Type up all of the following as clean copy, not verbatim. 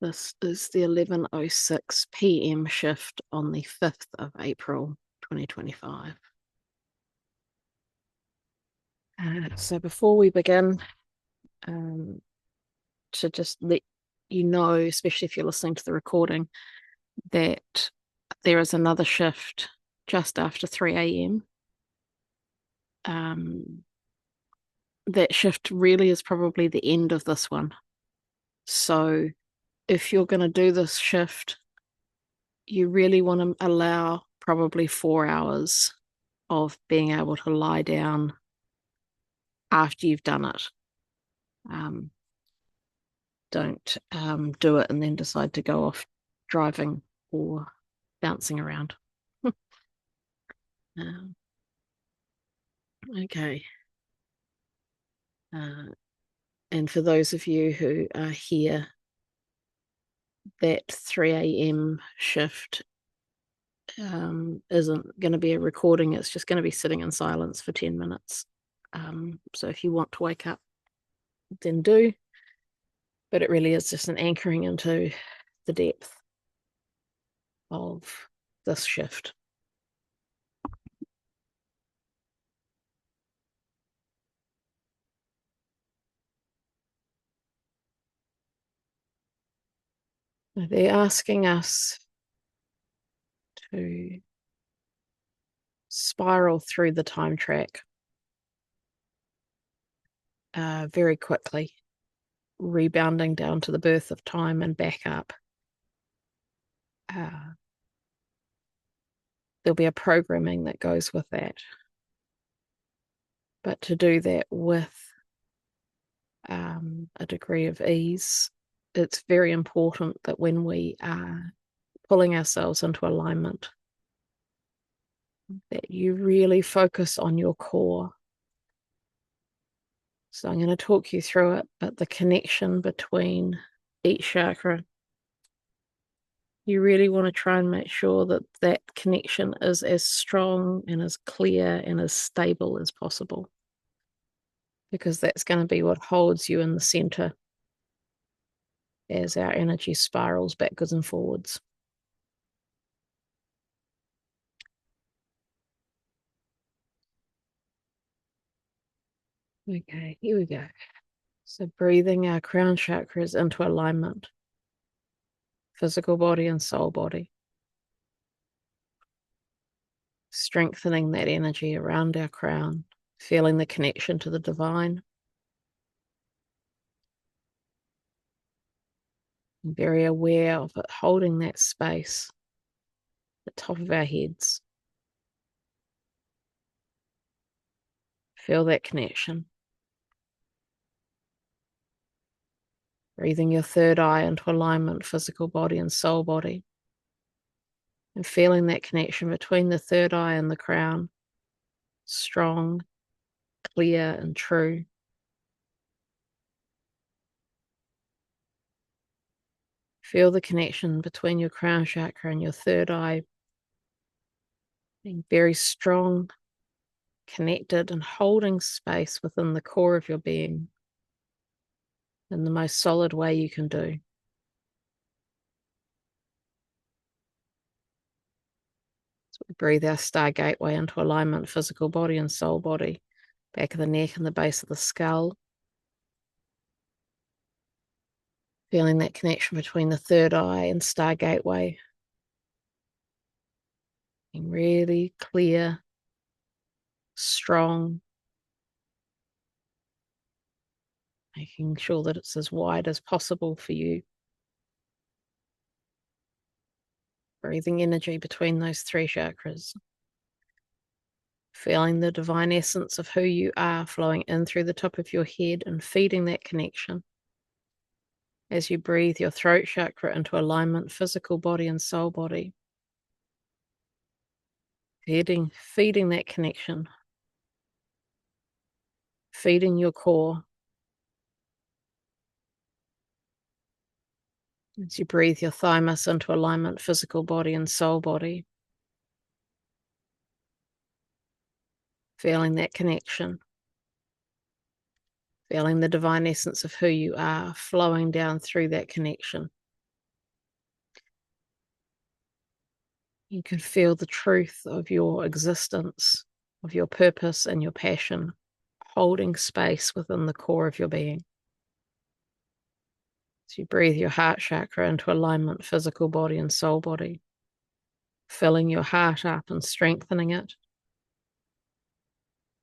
This is the 11:06 p.m. shift on the 5th of April 2025. So before we begin, to just let you know, especially if you're listening to the recording, that there is another shift just after 3 a.m. That shift really is probably the end of this one. So if you're going to do this shift, you really want to allow probably 4 hours of being able to lie down after you've done it. Don't do it and then decide to go off driving or bouncing around. Okay. And for those of you who are here, that 3 a.m. shift isn't going to be a recording. It's just going to be sitting in silence for 10 minutes. So if you want to wake up, then do. But it really is just an anchoring into the depth of this shift. They're asking us to spiral through the time track very quickly, rebounding down to the birth of time and back up. There'll be a programming that goes with that. But to do that with a degree of ease, it's very important that when we are pulling ourselves into alignment, that you really focus on your core. So I'm going to talk you through it, but the connection between each chakra, you really want to try and make sure that that connection is as strong and as clear and as stable as possible, because that's going to be what holds you in the center as our energy spirals backwards and forwards. Okay, here we go. So breathing our crown chakras into alignment, physical body and soul body. Strengthening that energy around our crown, feeling the connection to the divine. Very aware of it holding that space at the top of our heads. Feel that connection. Breathing your third eye into alignment, physical body and soul body. And feeling that connection between the third eye and the crown. Strong, clear, and true. Feel the connection between your crown chakra and your third eye being very strong, connected, and holding space within the core of your being in the most solid way you can do. So we breathe our star gateway into alignment, physical body and soul body, back of the neck and the base of the skull. Feeling that connection between the third eye and star gateway. Being really clear, strong. Making sure that it's as wide as possible for you. Breathing energy between those three chakras. Feeling the divine essence of who you are flowing in through the top of your head and feeding that connection. As you breathe your throat chakra into alignment, physical body and soul body. Feeding that connection. Feeding your core. As you breathe your thymus into alignment, physical body and soul body. Feeling that connection. Feeling the divine essence of who you are flowing down through that connection. You can feel the truth of your existence, of your purpose and your passion, holding space within the core of your being. So you breathe your heart chakra into alignment, physical body and soul body, filling your heart up and strengthening it,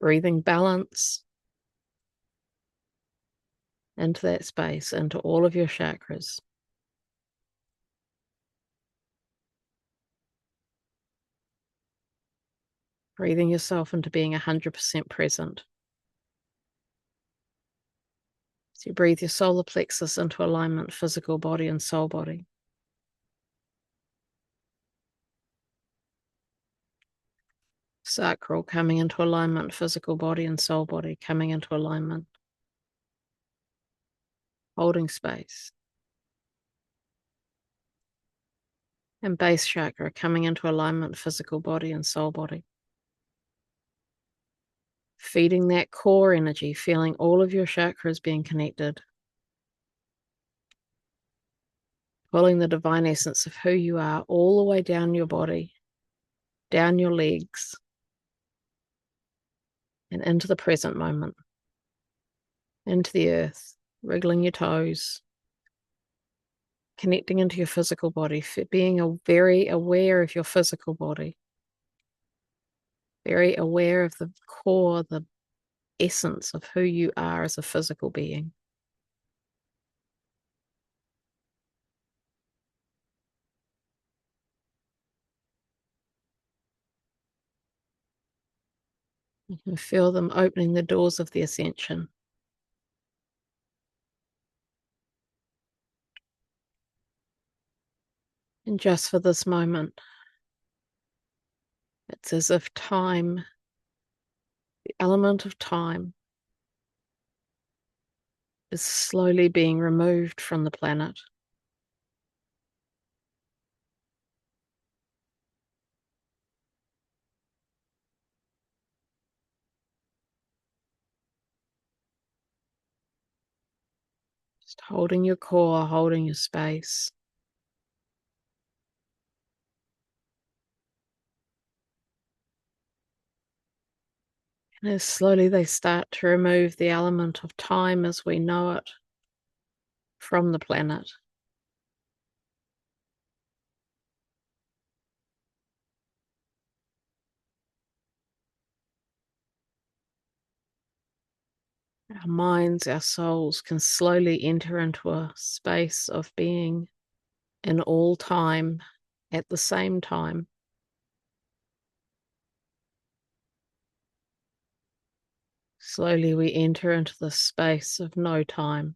breathing balance into that space, into all of your chakras. Breathing yourself into being 100% present. So you breathe your solar plexus into alignment, physical body and soul body. Sacral coming into alignment, physical body and soul body coming into alignment. Holding space. And base chakra coming into alignment, physical body and soul body. Feeding that core energy, feeling all of your chakras being connected. Pulling the divine essence of who you are all the way down your body, down your legs, and into the present moment, into the earth, wriggling your toes, connecting into your physical body, being very aware of your physical body, very aware of the core, the essence of who you are as a physical being. You can feel them opening the doors of the ascension. And just for this moment, it's as if time, the element of time, is slowly being removed from the planet. Just holding your core, holding your space. And as slowly they start to remove the element of time as we know it from the planet, our minds, our souls can slowly enter into a space of being in all time at the same time. Slowly we enter into the space of no time.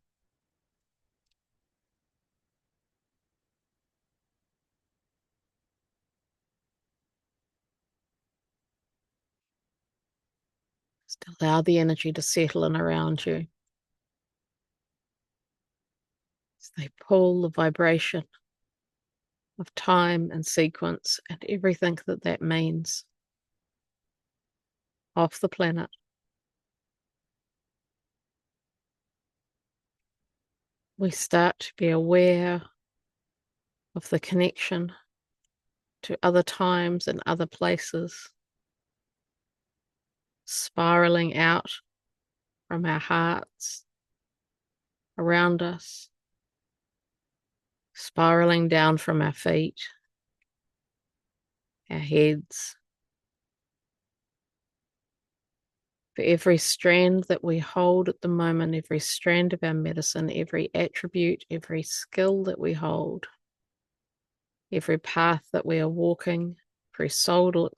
Just allow the energy to settle in around you. As they pull the vibration of time and sequence and everything that that means off the planet. We start to be aware of the connection to other times and other places, spiraling out from our hearts, around us, spiraling down from our feet, our heads. For every strand that we hold at the moment, every strand of our medicine, every attribute, every skill that we hold, every path that we are walking, every soul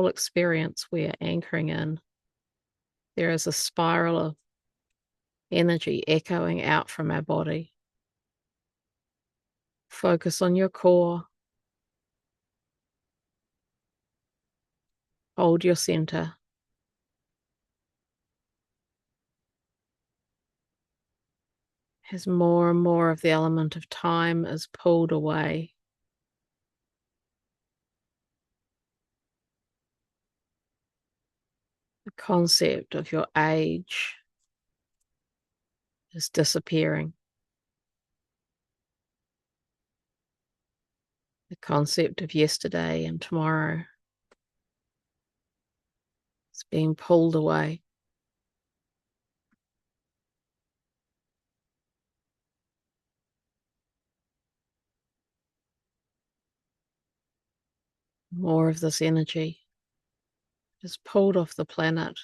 experience we are anchoring in, there is a spiral of energy echoing out from our body. Focus on your core. Hold your center. As more and more of the element of time is pulled away, the concept of your age is disappearing. The concept of yesterday and tomorrow is being pulled away. More of this energy is pulled off the planet.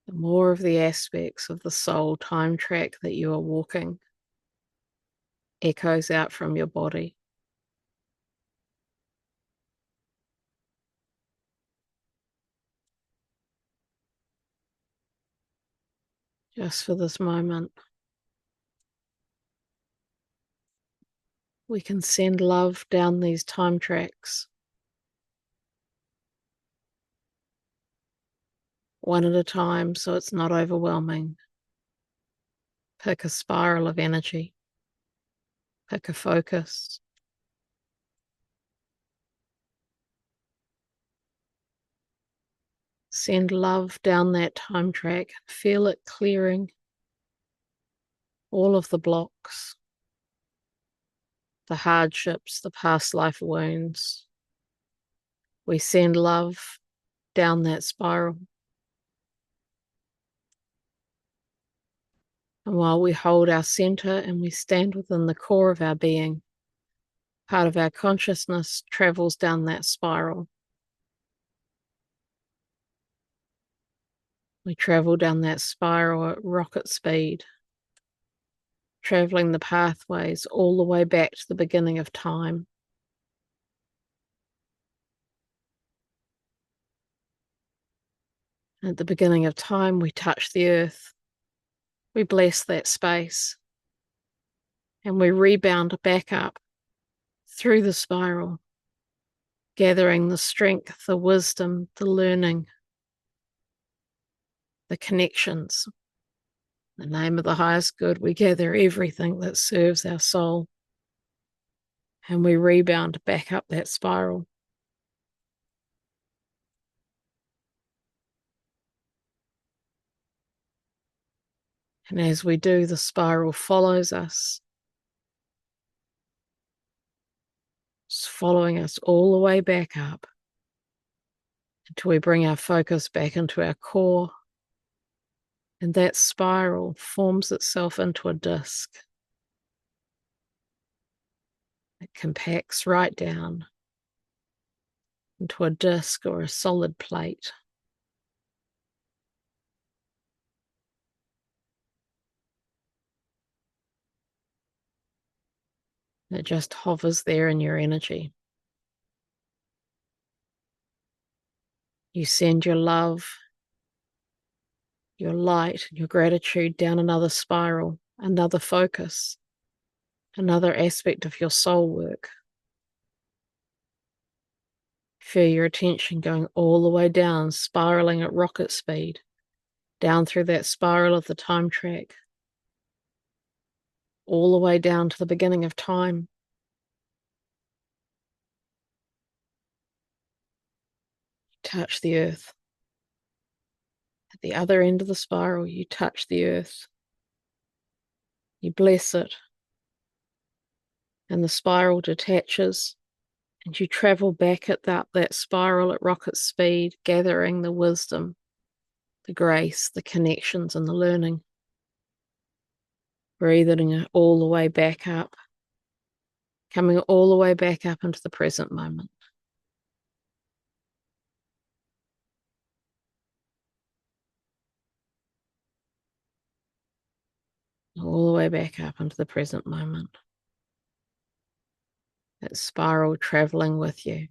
The more of the aspects of the soul time track that you are walking echoes out from your body. Just for this moment, we can send love down these time tracks, one at a time, so it's not overwhelming. Pick a spiral of energy, pick a focus. Send love down that time track, feel it clearing all of the blocks, the hardships, the past life wounds. We send love down that spiral. And while we hold our center and we stand within the core of our being, part of our consciousness travels down that spiral. We travel down that spiral at rocket speed, traveling the pathways all the way back to the beginning of time. At the beginning of time, we touch the earth. We bless that space. And we rebound back up through the spiral, gathering the strength, the wisdom, the learning, the connections. In the name of the highest good, we gather everything that serves our soul. And we rebound back up that spiral. And as we do, the spiral follows us. It's following us all the way back up until we bring our focus back into our core. And that spiral forms itself into a disc. It compacts right down into a disc or a solid plate. It just hovers there in your energy. You send your love, your light, your gratitude down another spiral, another focus, another aspect of your soul work. Feel your attention going all the way down, spiraling at rocket speed, down through that spiral of the time track, all the way down to the beginning of time. Touch the earth. At the other end of the spiral, you touch the earth. You bless it. And the spiral detaches, and you travel back at that spiral at rocket speed, gathering the wisdom, the grace, the connections, and the learning. Breathing it all the way back up, coming all the way back up into the present moment. All the way back up into the present moment. That spiral traveling with you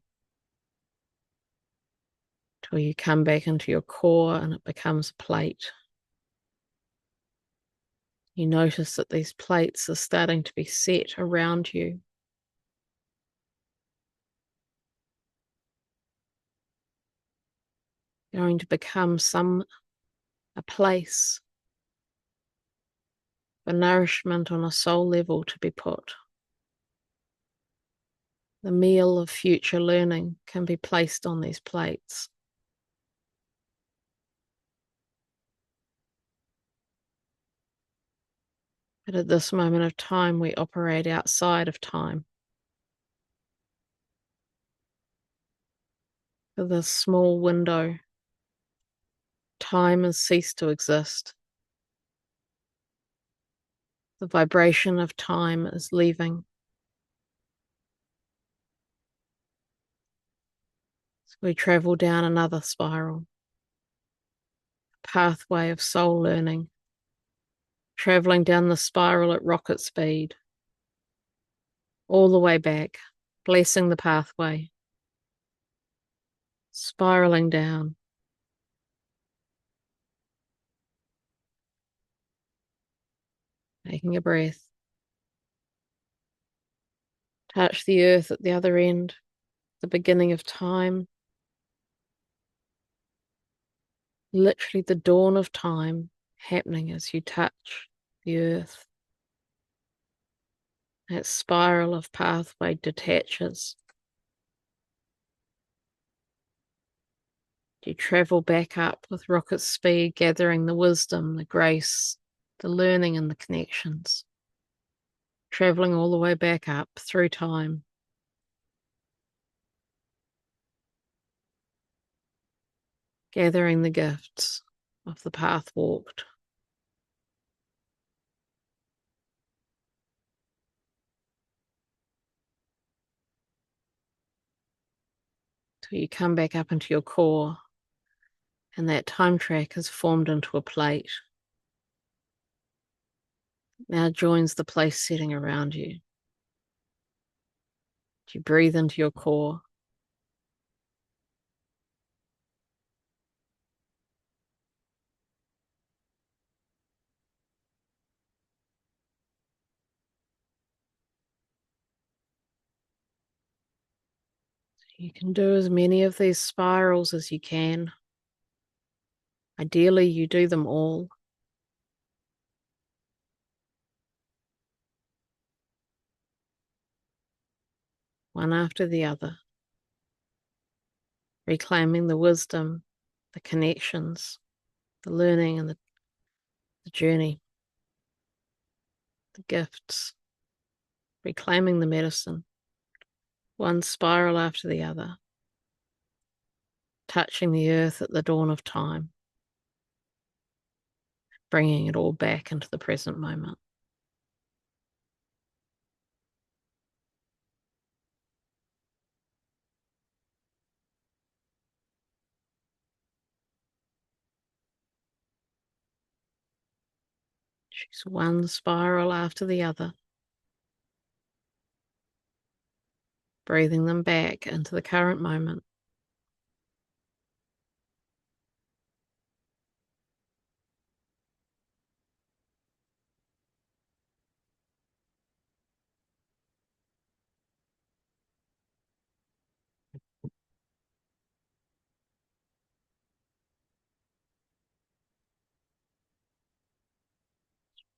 till you come back into your core and it becomes a plate. You notice that these plates are starting to be set around you. Going to become a place for nourishment on a soul level to be put. The meal of future learning can be placed on these plates. But at this moment of time, we operate outside of time. For this small window, time has ceased to exist. The vibration of time is leaving. So we travel down another spiral, a pathway of soul learning, traveling down the spiral at rocket speed, all the way back, blessing the pathway, spiraling down. Taking a breath. Touch the earth at the other end, the beginning of time. Literally the dawn of time happening as you touch the earth. That spiral of pathway detaches. You travel back up with rocket speed, gathering the wisdom, the grace, the learning, and the connections. Traveling all the way back up through time. Gathering the gifts of the path walked. Till you come back up into your core, and that time track has formed into a plate. Now joins the place setting around you. You breathe into your core. You can do as many of these spirals as you can. Ideally, you do them all. One after the other. Reclaiming the wisdom, the connections, the learning, and the journey, the gifts. Reclaiming the medicine. One spiral after the other. Touching the earth at the dawn of time. Bringing it all back into the present moment. She's one spiral after the other. Breathing them back into the current moment.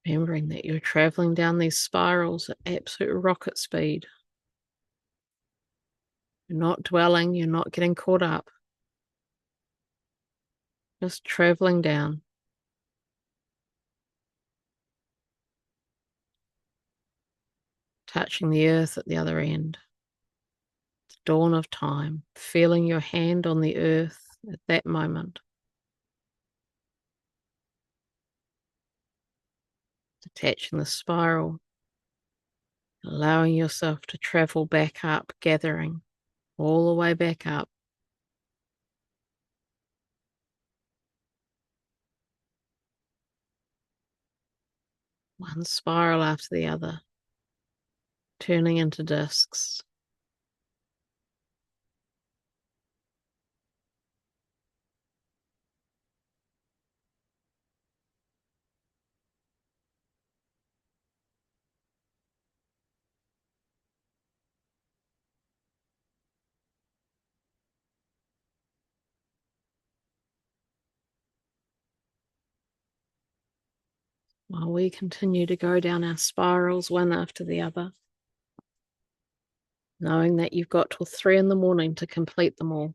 Remembering that you're traveling down these spirals at absolute rocket speed. You're not dwelling, you're not getting caught up. Just traveling down. Touching the earth at the other end. The dawn of time. Feeling your hand on the earth at that moment. Detaching the spiral. Allowing yourself to travel back up, gathering all the way back up. One spiral after the other, turning into discs. While we continue to go down our spirals one after the other, knowing that you've got till 3 a.m. to complete them all.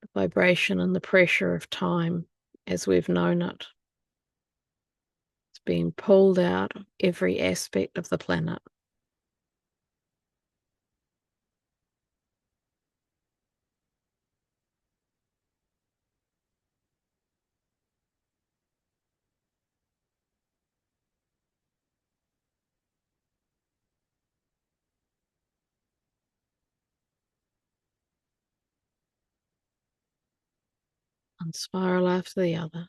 The vibration and the pressure of time as we've known it. It's being pulled out of every aspect of the planet. One spiral after the other.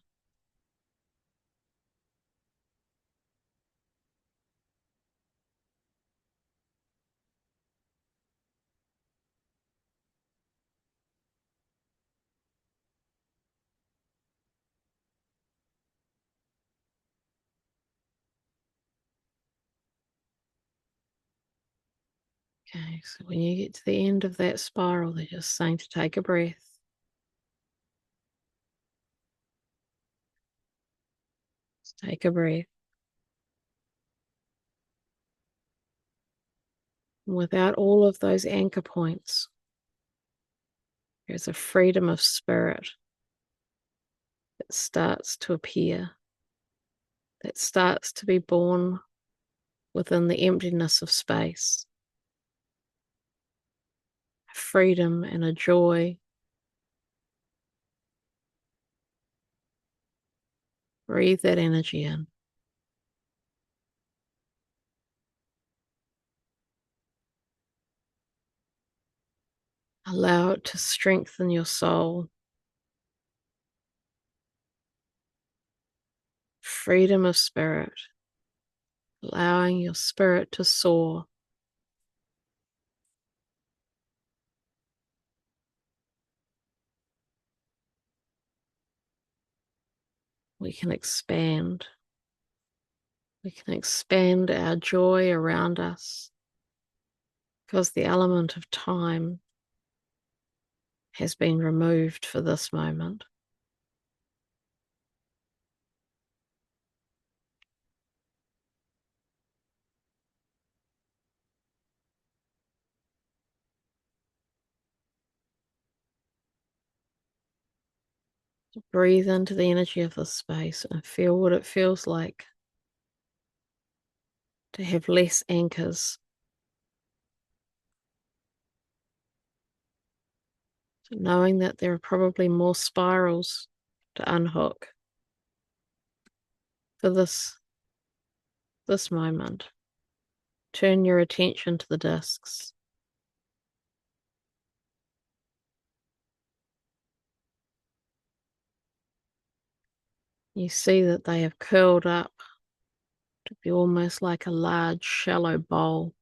Okay, so when you get to the end of that spiral, they're just saying to take a breath. Just take a breath. Without all of those anchor points, there's a freedom of spirit that starts to appear, that starts to be born within the emptiness of space. A freedom and a joy. Breathe that energy in. Allow it to strengthen your soul. Freedom of spirit. Allowing your spirit to soar. We can expand. We can expand our joy around us because the element of time has been removed for this moment. Breathe into the energy of this space and feel what it feels like to have less anchors. So knowing that there are probably more spirals to unhook for this moment. Turn your attention to the discs. You see that they have curled up to be almost like a large, shallow bowl.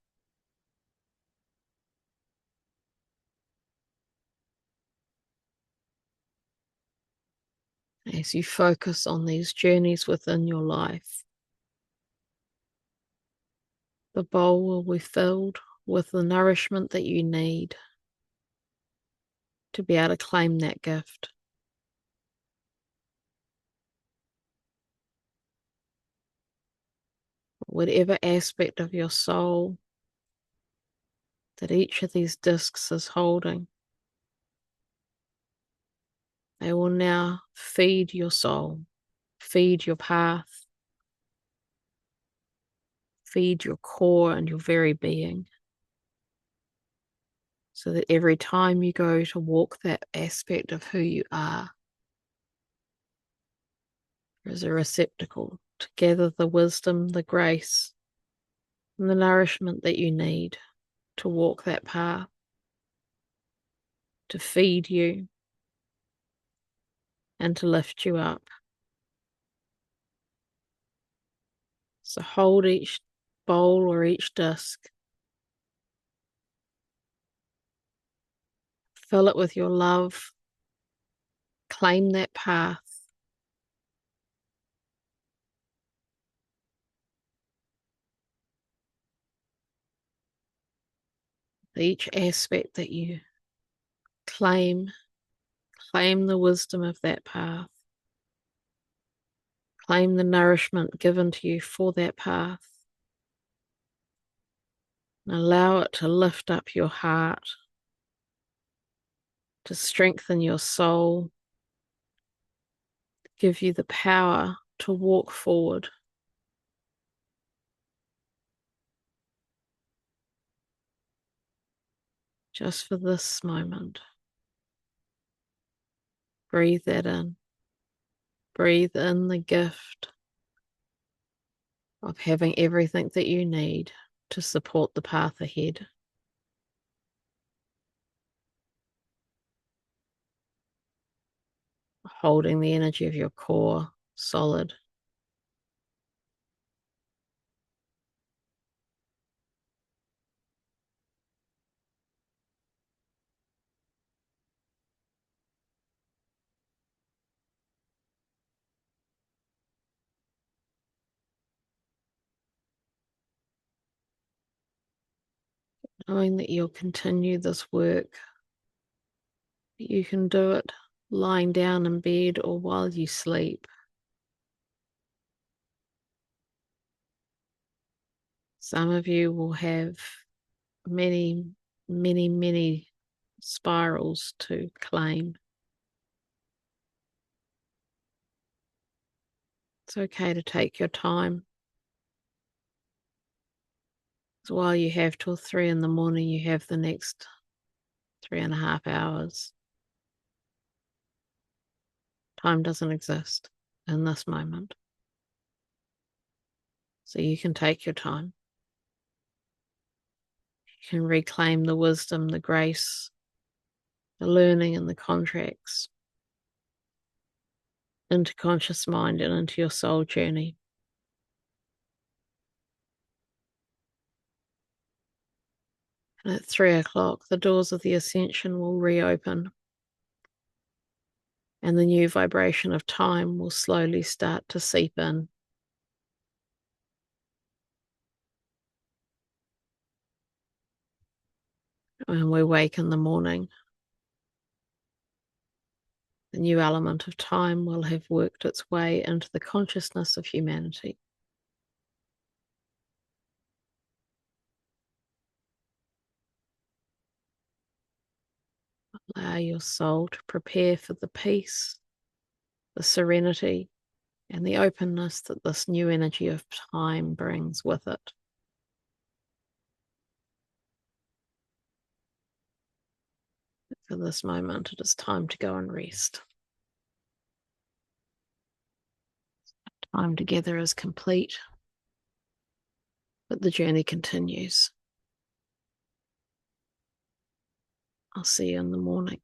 As you focus on these journeys within your life, the bowl will be filled with the nourishment that you need to be able to claim that gift. Whatever aspect of your soul that each of these discs is holding, they will now feed your soul, feed your path, feed your core and your very being. So that every time you go to walk that aspect of who you are, there is a receptacle to gather the wisdom, the grace, and the nourishment that you need to walk that path, to feed you, and to lift you up. So hold each bowl or each disc. Fill it with your love. Claim that path. Each aspect that you claim the wisdom of that path. Claim the nourishment given to you for that path. And allow it to lift up your heart, to strengthen your soul, give you the power to walk forward. Just for this moment. Breathe that in. Breathe in the gift of having everything that you need to support the path ahead. Holding the energy of your core solid. Knowing that you'll continue this work. You can do it lying down in bed or while you sleep. Some of you will have many, many, many spirals to claim. It's okay to take your time. So while you have till 3 a.m, you have the next 3.5 hours. Time doesn't exist in this moment. So you can take your time. You can reclaim the wisdom, the grace, the learning and the contracts into conscious mind and into your soul journey. And at 3 o'clock, the doors of the Ascension will reopen, and the new vibration of time will slowly start to seep in. When we wake in the morning, the new element of time will have worked its way into the consciousness of humanity. Allow your soul to prepare for the peace, the serenity, and the openness that this new energy of time brings with it. For this moment, it is time to go and rest. Time together is complete, but the journey continues. I'll see you in the morning.